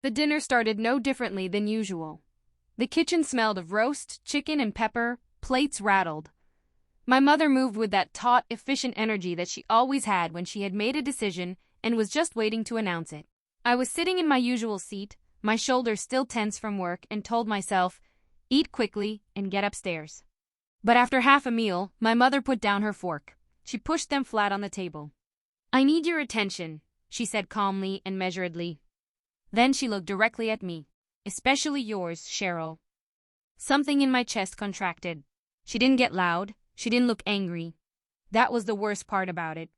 The dinner started no differently than usual. The kitchen smelled of roast, chicken, and pepper, plates rattled. My mother moved with that taut, efficient energy that she always had when she had made a decision and was just waiting to announce it. I was sitting in my usual seat, my shoulders still tense from work, and told myself, eat quickly and get upstairs. But after half a meal, my mother put down her fork. She pushed them flat on the table. I need your attention, she said calmly and measuredly. Then she looked directly at me. Especially yours, Cheryl. Something in my chest contracted. She didn't get loud. She didn't look angry. That was the worst part about it.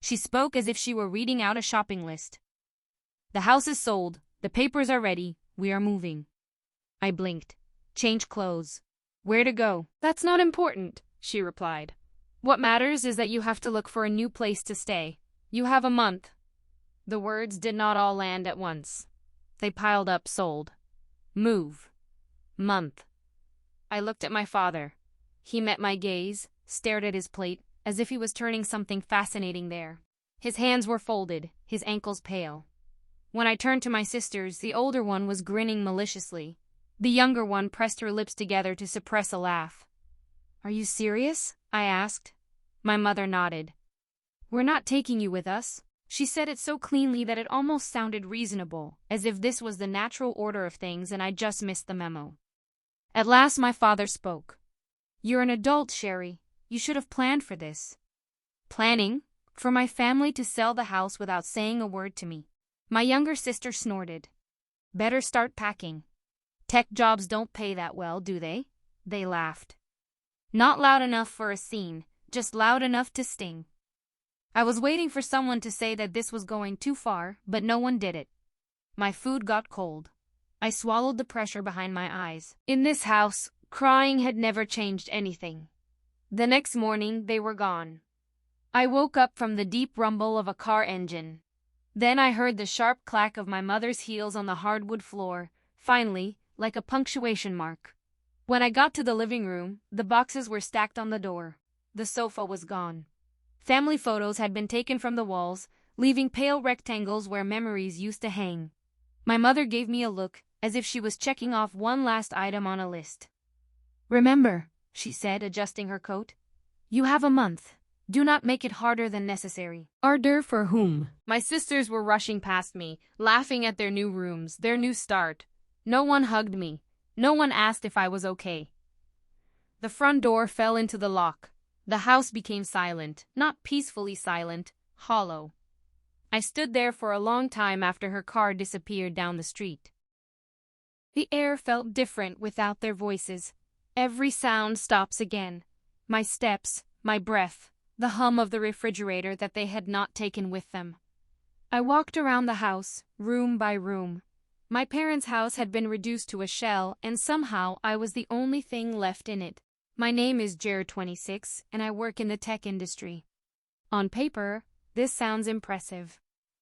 She spoke as if she were reading out a shopping list. The house is sold. The papers are ready. We are moving. I blinked. Change clothes. Where to go? That's not important, she replied. What matters is that you have to look for a new place to stay. You have a month. The words did not all land at once. They piled up: sold, move, month. I looked at my father. He met my gaze, stared at his plate, as if he was turning something fascinating there. His hands were folded, his ankles pale. When I turned to my sisters, the older one was grinning maliciously. The younger one pressed her lips together to suppress a laugh. Are you serious? I asked. My mother nodded. We're not taking you with us. She said it so cleanly that it almost sounded reasonable, as if this was the natural order of things and I just missed the memo. At last my father spoke. You're an adult, Sherry. You should have planned for this. Planning? For my family to sell the house without saying a word to me. My younger sister snorted. Better start packing. Tech jobs don't pay that well, do they? They laughed. Not loud enough for a scene, just loud enough to sting. I was waiting for someone to say that this was going too far, but no one did it. My food got cold. I swallowed the pressure behind my eyes. In this house, crying had never changed anything. The next morning, they were gone. I woke up from the deep rumble of a car engine. Then I heard the sharp clack of my mother's heels on the hardwood floor, finally, like a punctuation mark. When I got to the living room, the boxes were stacked on the door. The sofa was gone. Family photos had been taken from the walls, leaving pale rectangles where memories used to hang. My mother gave me a look, as if she was checking off one last item on a list. Remember, she said, adjusting her coat. You have a month. Do not make it harder than necessary. Harder for whom? My sisters were rushing past me, laughing at their new rooms, their new start. No one hugged me. No one asked if I was okay. The front door fell into the lock. The house became silent, not peacefully silent, hollow. I stood there for a long time after her car disappeared down the street. The air felt different without their voices. Every sound stops again. My steps, my breath, the hum of the refrigerator that they had not taken with them. I walked around the house, room by room. My parents' house had been reduced to a shell, and somehow I was the only thing left in it. My name is Jared 26, and I work in the tech industry. On paper, this sounds impressive.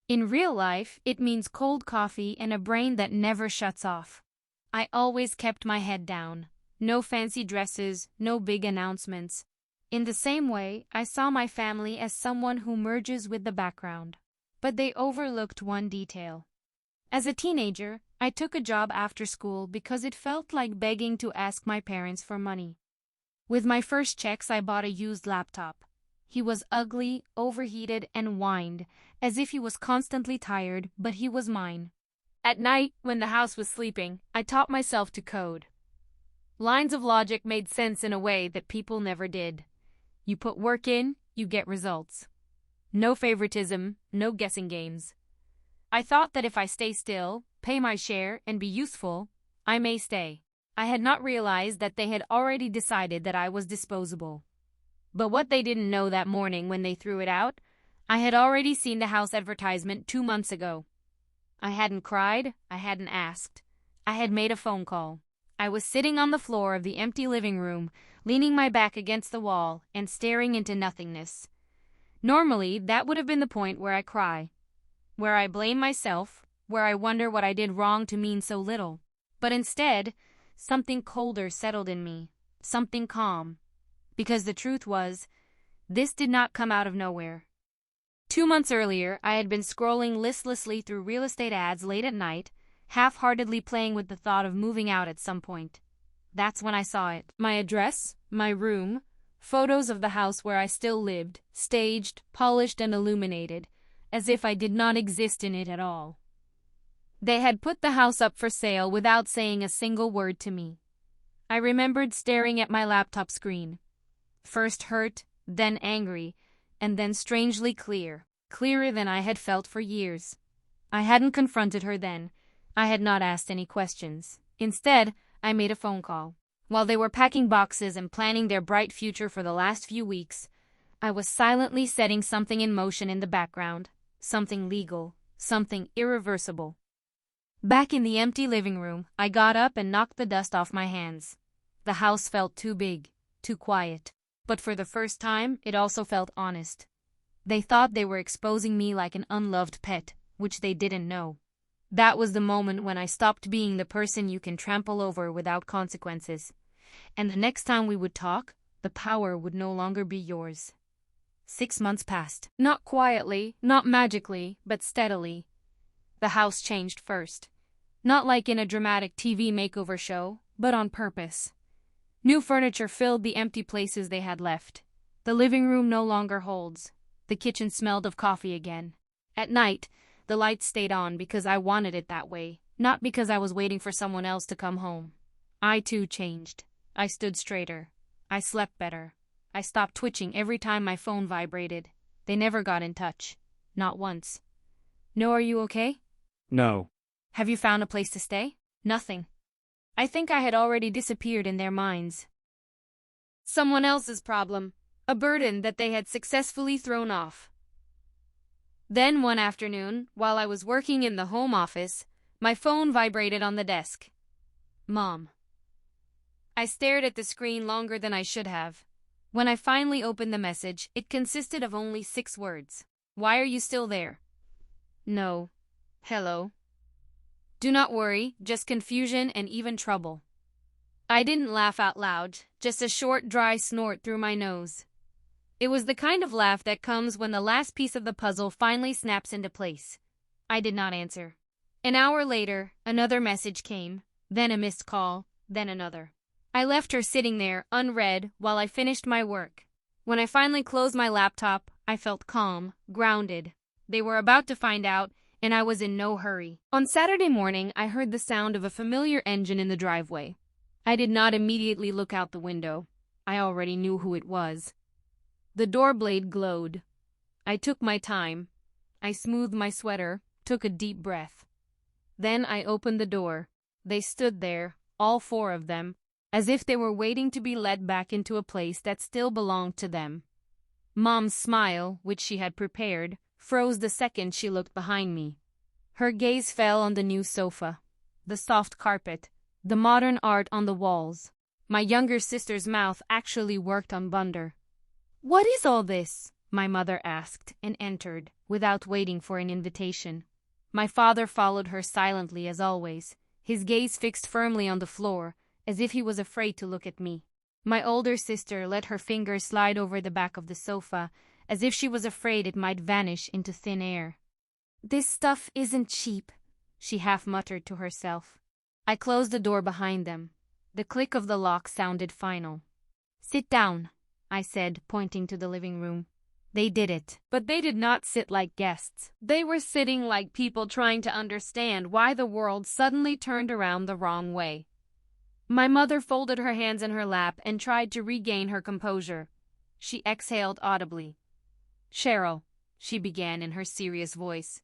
In real life, it means cold coffee and a brain that never shuts off. I always kept my head down. No fancy dresses, no big announcements. In the same way, I saw my family as someone who merges with the background. But they overlooked one detail. As a teenager, I took a job after school because it felt like begging to ask my parents for money. With my first checks, I bought a used laptop. He was ugly, overheated, and whined, as if he was constantly tired, but he was mine. At night, when the house was sleeping, I taught myself to code. Lines of logic made sense in a way that people never did. You put work in, you get results. No favoritism, no guessing games. I thought that if I stay still, pay my share, and be useful, I may stay. I had not realized that they had already decided that I was disposable. But what they didn't know that morning when they threw it out, I had already seen the house advertisement 2 months ago. I hadn't cried, I hadn't asked. I had made a phone call. I was sitting on the floor of the empty living room, leaning my back against the wall and staring into nothingness. Normally, that would have been the point where I cry, where I blame myself, where I wonder what I did wrong to mean so little. But instead, something colder settled in me, something calm. Because the truth was, this did not come out of nowhere. 2 months earlier, I had been scrolling listlessly through real estate ads late at night, half-heartedly playing with the thought of moving out at some point. That's when I saw it. My address, my room, photos of the house where I still lived, staged, polished, and illuminated, as if I did not exist in it at all. They had put the house up for sale without saying a single word to me. I remembered staring at my laptop screen. First hurt, then angry, and then strangely clear. Clearer than I had felt for years. I hadn't confronted her then. I had not asked any questions. Instead, I made a phone call. While they were packing boxes and planning their bright future for the last few weeks, I was silently setting something in motion in the background. Something legal, something irreversible. Back in the empty living room, I got up and knocked the dust off my hands. The house felt too big, too quiet. But for the first time, it also felt honest. They thought they were exposing me like an unloved pet, which they didn't know. That was the moment when I stopped being the person you can trample over without consequences. And the next time we would talk, the power would no longer be yours. 6 months passed. Not quietly, not magically, but steadily. The house changed first. Not like in a dramatic TV makeover show, but on purpose. New furniture filled the empty places they had left. The living room no longer holds. The kitchen smelled of coffee again. At night, the lights stayed on because I wanted it that way, not because I was waiting for someone else to come home. I too changed. I stood straighter. I slept better. I stopped twitching every time my phone vibrated. They never got in touch. Not once. No, are you okay? No. Have you found a place to stay? Nothing. I think I had already disappeared in their minds. Someone else's problem. A burden that they had successfully thrown off. Then one afternoon, while I was working in the home office, my phone vibrated on the desk. Mom. I stared at the screen longer than I should have. When I finally opened the message, it consisted of only 6 words. Why are you still there? No. Hello. Do not worry, just confusion and even trouble. I didn't laugh out loud, just a short, dry snort through my nose. It was the kind of laugh that comes when the last piece of the puzzle finally snaps into place. I did not answer. An hour later, another message came, then a missed call, then another. I left her sitting there, unread, while I finished my work. When I finally closed my laptop, I felt calm, grounded. They were about to find out, and I was in no hurry. On Saturday morning, I heard the sound of a familiar engine in the driveway. I did not immediately look out the window. I already knew who it was. The door blade glowed. I took my time. I smoothed my sweater, took a deep breath. Then I opened the door. They stood there, all 4 of them, as if they were waiting to be led back into a place that still belonged to them. Mom's smile, which she had prepared, froze the second she looked behind me. Her gaze fell on the new sofa, the soft carpet, the modern art on the walls. My younger sister's mouth actually worked on Bunder. What is all this? My mother asked and entered, without waiting for an invitation. My father followed her silently as always, his gaze fixed firmly on the floor, as if he was afraid to look at me. My older sister let her fingers slide over the back of the sofa, as if she was afraid it might vanish into thin air. This stuff isn't cheap, she half muttered to herself. I closed the door behind them. The click of the lock sounded final. Sit down, I said, pointing to the living room. They did it, but they did not sit like guests. They were sitting like people trying to understand why the world suddenly turned around the wrong way. My mother folded her hands in her lap and tried to regain her composure. She exhaled audibly. Cheryl, she began in her serious voice.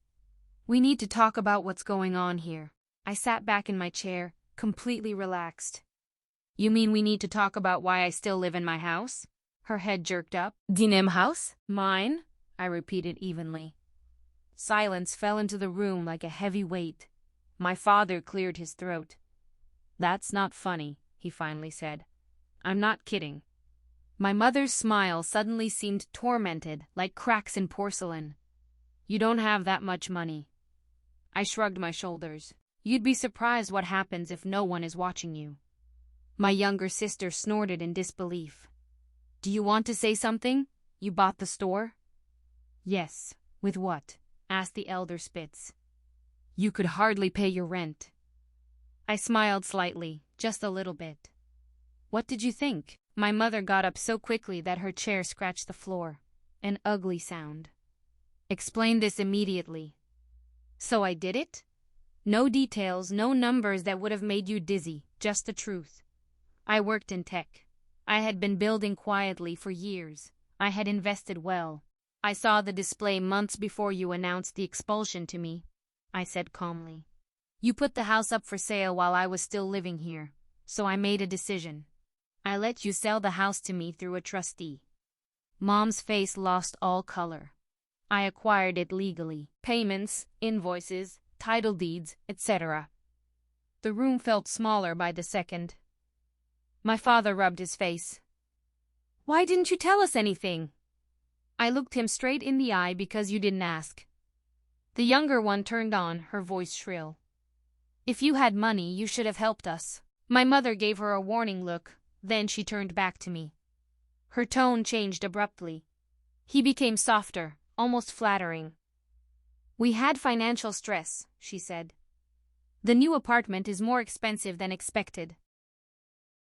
We need to talk about what's going on here. I sat back in my chair, completely relaxed. You mean we need to talk about why I still live in my house? Her head jerked up. Dinem house? Mine? I repeated evenly. Silence fell into the room like a heavy weight. My father cleared his throat. That's not funny, he finally said. I'm not kidding. My mother's smile suddenly seemed tormented, like cracks in porcelain. You don't have that much money. I shrugged my shoulders. You'd be surprised what happens if no one is watching you. My younger sister snorted in disbelief. Do you want to say something? You bought the store? Yes. With what? Asked the elder Spitz. You could hardly pay your rent. I smiled slightly, just a little bit. What did you think? My mother got up so quickly that her chair scratched the floor. An ugly sound. Explain this immediately. So I did it? No details, no numbers that would have made you dizzy, just the truth. I worked in tech. I had been building quietly for years. I had invested well. I saw the display months before you announced the expulsion to me, I said calmly. You put the house up for sale while I was still living here, so I made a decision. I let you sell the house to me through a trustee. Mom's face lost all color. I acquired it legally. Payments, invoices, title deeds, etc. The room felt smaller by the second. My father rubbed his face. Why didn't you tell us anything? I looked him straight in the eye because you didn't ask. The younger one turned on, her voice shrill. If you had money, you should have helped us. My mother gave her a warning look, then she turned back to me. Her tone changed abruptly. He became softer, almost flattering. We had financial stress, she said. The new apartment is more expensive than expected.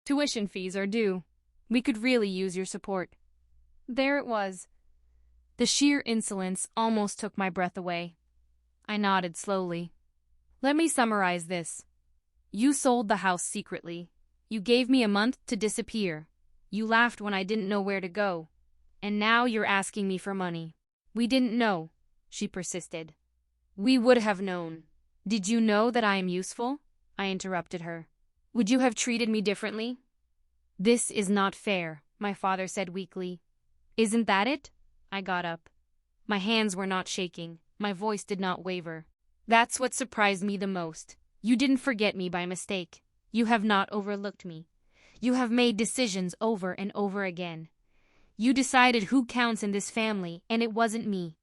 Tuition fees are due. We could really use your support. There it was. The sheer insolence almost took my breath away. I nodded slowly. Let me summarize this. You sold the house secretly. You gave me a month to disappear. You laughed when I didn't know where to go. And now you're asking me for money. We didn't know, she persisted. We would have known. Did you know that I am useful? I interrupted her. Would you have treated me differently? This is not fair, my father said weakly. Isn't that it? I got up. My hands were not shaking. My voice did not waver. That's what surprised me the most. You didn't forget me by mistake. You have not overlooked me. You have made decisions over and over again. You decided who counts in this family, and it wasn't me.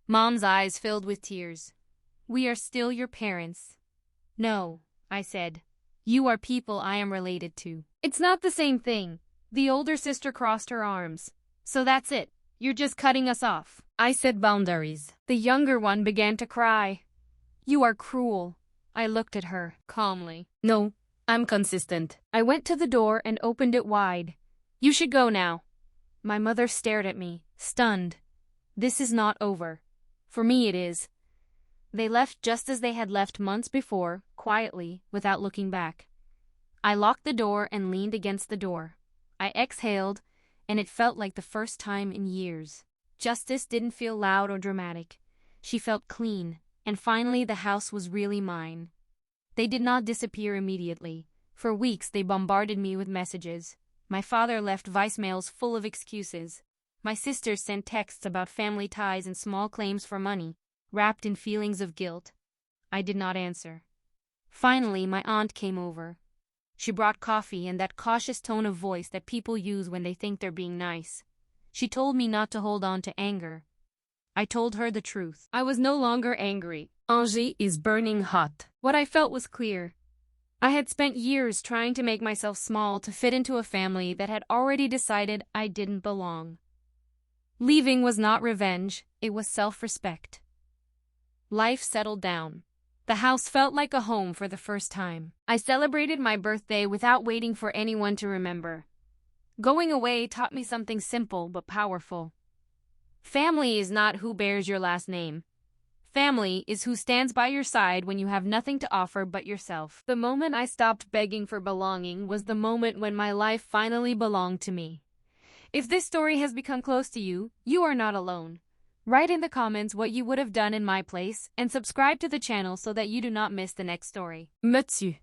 Mom's eyes filled with tears. We are still your parents. No, I said. You are people I am related to. It's not the same thing. The older sister crossed her arms. So that's it. You're just cutting us off. I said boundaries. The younger one began to cry. You are cruel. I looked at her, calmly. No, I'm consistent. I went to the door and opened it wide. You should go now. My mother stared at me, stunned. This is not over. For me it is. They left just as they had left months before, quietly, without looking back. I locked the door and leaned against the door. I exhaled, and it felt like the first time in years. Justice didn't feel loud or dramatic. She felt clean, and finally the house was really mine. They did not disappear immediately. For weeks they bombarded me with messages. My father left voicemails full of excuses. My sisters sent texts about family ties and small claims for money, wrapped in feelings of guilt. I did not answer. Finally, my aunt came over. She brought coffee and that cautious tone of voice that people use when they think they're being nice. She told me not to hold on to anger. I told her the truth. I was no longer angry. Angers is burning hot. What I felt was clear. I had spent years trying to make myself small to fit into a family that had already decided I didn't belong. Leaving was not revenge, it was self-respect. Life settled down. The house felt like a home for the first time. I celebrated my birthday without waiting for anyone to remember. Going away taught me something simple but powerful. Family is not who bears your last name. Family is who stands by your side when you have nothing to offer but yourself. The moment I stopped begging for belonging was the moment when my life finally belonged to me. If this story has become close to you, you are not alone. Write in the comments what you would have done in my place and subscribe to the channel so that you do not miss the next story. Me too.